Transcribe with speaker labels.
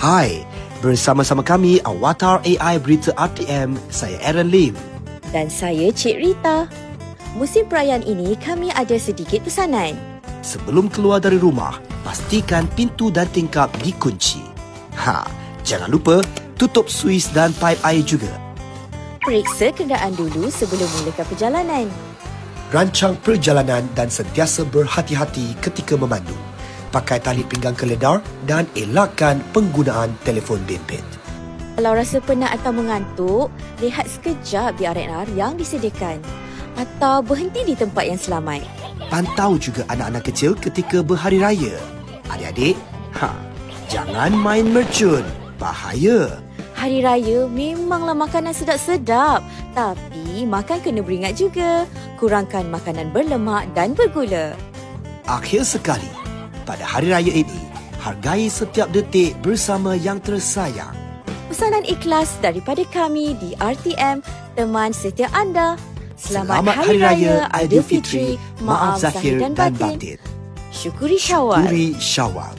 Speaker 1: Hai, bersama-sama kami Awatar AI Berita RTM, saya Aaron Lim.
Speaker 2: Dan saya Cik Rita. Musim perayaan ini kami ada sedikit pesanan.
Speaker 1: Sebelum keluar dari rumah, pastikan pintu dan tingkap dikunci. Jangan lupa tutup suis dan paip air juga.
Speaker 2: Periksa kenderaan dulu sebelum mulakan perjalanan.
Speaker 1: Rancang perjalanan dan sentiasa berhati-hati ketika memandu. Pakai tali pinggang keledar dan elakkan penggunaan telefon bimbit.
Speaker 2: Kalau rasa penat atau mengantuk, rehat sekejap di R&R yang disediakan. Atau berhenti di tempat yang selamat.
Speaker 1: Pantau juga anak-anak kecil ketika berhari raya. Adik-adik, jangan main mercun. Bahaya.
Speaker 2: Hari raya memanglah makanan sedap-sedap. Tapi makan kena beringat juga. Kurangkan makanan berlemak dan bergula.
Speaker 1: Akhir sekali, pada hari raya ini, hargai setiap detik bersama yang tersayang.
Speaker 2: Pesanan ikhlas daripada kami di RTM, teman setia anda. Selamat Hari Raya Aidilfitri. Maaf Zahir dan Batin. Syukuri Syawal.
Speaker 1: Syukuri Syawal.